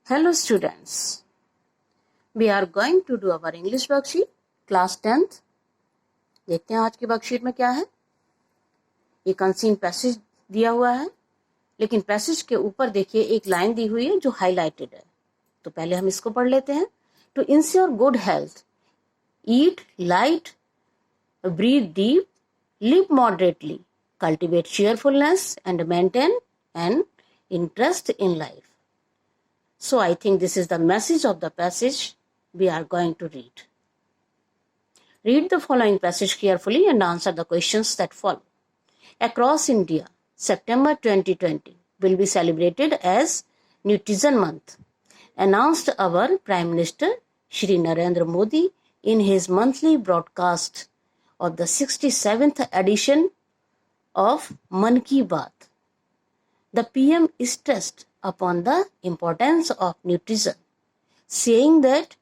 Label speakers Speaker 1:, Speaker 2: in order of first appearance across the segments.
Speaker 1: Hello students, we are going to do our English worksheet, class 10th. देखते हैं आज की वर्कशीट में क्या है। एक अनसीन पैसेज दिया हुआ है, लेकिन पैसेज के ऊपर देखिए एक लाइन दी हुई है जो हाईलाइटेड है। तो पहले हम इसको पढ़ लेते हैं। To ensure good health, eat light, breathe deep, live moderately, cultivate cheerfulness and maintain an interest in life. So I think this is the message of the passage we are going to read. Read the following passage carefully and answer the questions that follow. Across India, September 2020 will be celebrated as Nutrition Month, announced our Prime Minister Shri Narendra Modi in his monthly broadcast of the 67th edition of Mann Ki Baat. The PM stressed upon the importance of nutrition, saying that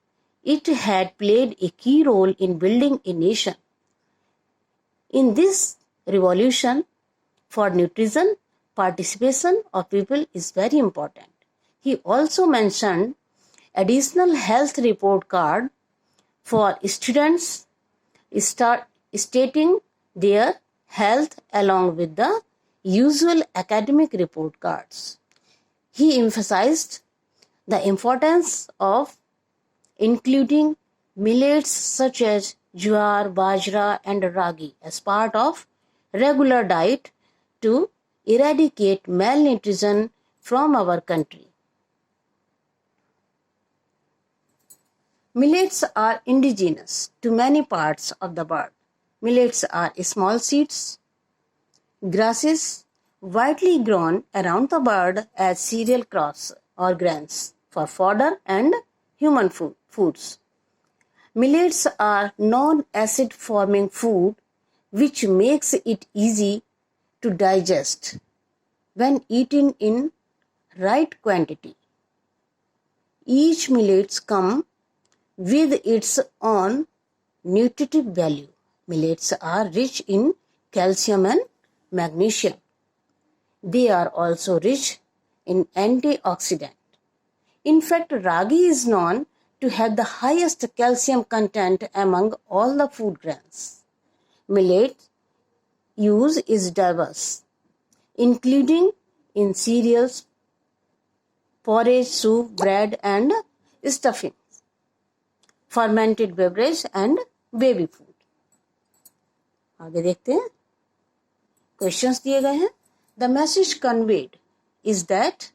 Speaker 1: it had played a key role in building a nation. In this revolution for nutrition, participation of people is very important. He also mentioned additional health report card for students stating their health along with the usual academic report cards. He emphasized the importance of including millets such as jowar, bajra and ragi as part of regular diet to eradicate malnutrition from our country. Millets are indigenous to many parts of the world. Millets are small seeds, grasses widely grown around the world as cereal crops or grains for fodder and human foods. Millets are non-acid forming food which makes it easy to digest when eaten in right quantity. Each millet comes with its own nutritive value. Millets are rich in calcium and magnesium. They are also rich in antioxidant. In fact, ragi is known to have the highest calcium content among all the food grains. Millet use is diverse, including in cereals, porridge, soup, bread and stuffing, fermented beverage and baby food. आगे देखते हैं, questions दिए गए हैं. The message conveyed is that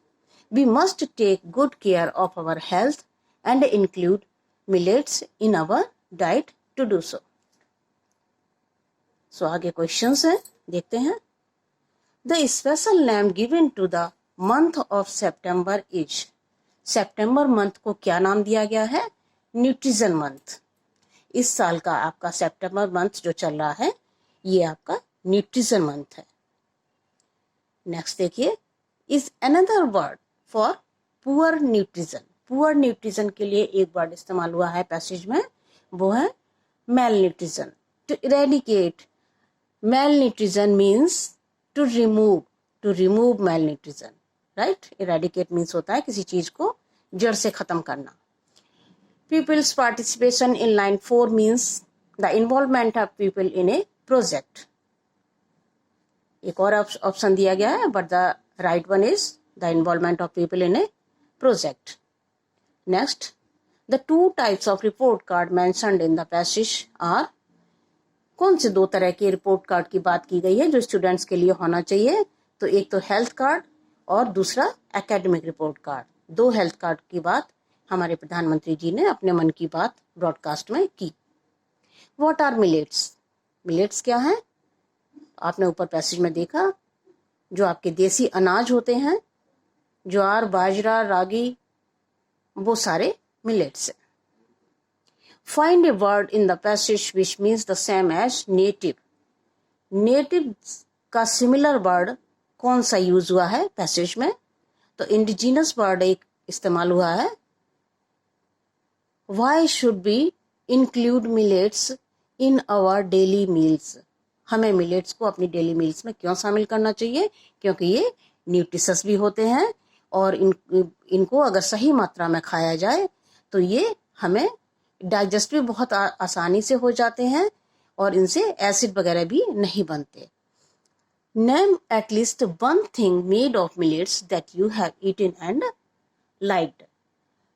Speaker 1: we must take good care of our health and include millets in our diet to do so. So आगे questions हैं, देखते हैं. The special name given to the month of September is. September month को क्या नाम दिया गया है? Nutrition month. इस साल का आपका सितंबर मंथ जो चल रहा है ये आपका न्यूट्रिशन मंथ है. नेक्स्ट देखिए, is another word for poor nutrition. Poor nutrition के लिए एक वर्ड इस्तेमाल हुआ है पैसेज में, वो है malnutrition. To eradicate malnutrition means to remove malnutrition. Right, eradicate means होता है किसी चीज को जड़ से खत्म करना. People's participation in line 4 means the involvement of people in a project. एक और ऑप्शन दिया गया है, but the right one is the involvement of people in a project. Next, the 2 types of report card mentioned in the passage are. कौन से 2 तरह के report card की बात की गई है जो स्टूडेंट्स के लिए होना चाहिए? तो एक तो हेल्थ कार्ड और दूसरा academic report card. 2 health card की बात हमारे प्रधानमंत्री जी ने अपने मन की बात ब्रॉडकास्ट में की. What are millets? मिलेट्स क्या है? आपने ऊपर पैसेज में देखा, जो आपके देसी अनाज होते हैं, ज्वार, बाजरा, रागी, वो सारे मिलेट्स हैं. Find a word in the passage which means the same as native. Native का सिमिलर वर्ड कौन सा यूज हुआ है पैसेज में? तो इंडिजिनस वर्ड एक इस्तेमाल हुआ है. Why should be include millets in our daily meals. हमें मिलेट्स को अपनी डेली मील्स में क्यों शामिल करना चाहिए? क्योंकि ये न्यूट्रिशस भी होते हैं और इनको अगर सही मात्रा में खाया जाए तो ये हमें डाइजेस्ट भी बहुत आसानी से हो जाते हैं और इनसे एसिड वगैरह भी नहीं बनते। Name at least one thing made of millets that you have eaten and liked.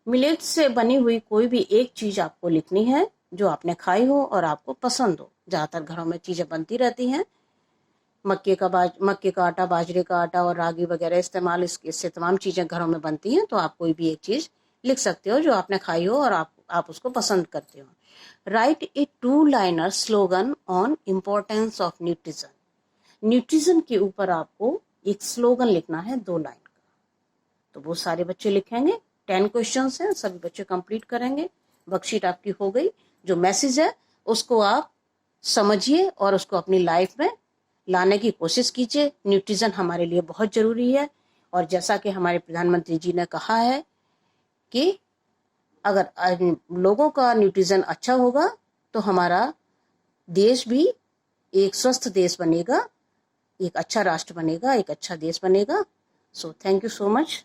Speaker 1: Millets से बनी हुई कोई भी एक चीज आपको लिखनी है जो आपने खाई हो और आपको पसंद हो। ज्यादातर घरों में चीजें बनती रहती हैं, मक्के का आटा, बाजरे का आटा और रागी वगैरह इससे तमाम चीजें घरों में बनती हैं। तो आप कोई भी एक चीज लिख सकते हो जो आपने खाई हो और आप उसको पसंद करते हो। राइट ए 2-लाइनर slogan on importance of nutrition. Nutrition के ऊपर आपको एक स्लोगन लिखना है 2 लाइन का। तो वो सारे बच्चे लिखेंगे। 10 क्वेश्चंस हैं, सभी बच्चे कंप्लीट करेंगे। वर्कशीट आपकी हो गई। जो मैसेज है उसको आप समझिए और उसको अपनी लाइफ में लाने की कोशिश कीजिए। न्यूट्रिशन हमारे लिए बहुत जरूरी है और जैसा कि हमारे प्रधानमंत्री जी ने कहा है कि अगर लोगों का न्यूट्रिशन अच्छा होगा तो हमारा देश भी एक स्वस्थ देश बनेगा, एक अच्छा राष्ट्र बनेगा, एक अच्छा देश बनेगा। So thank you so much.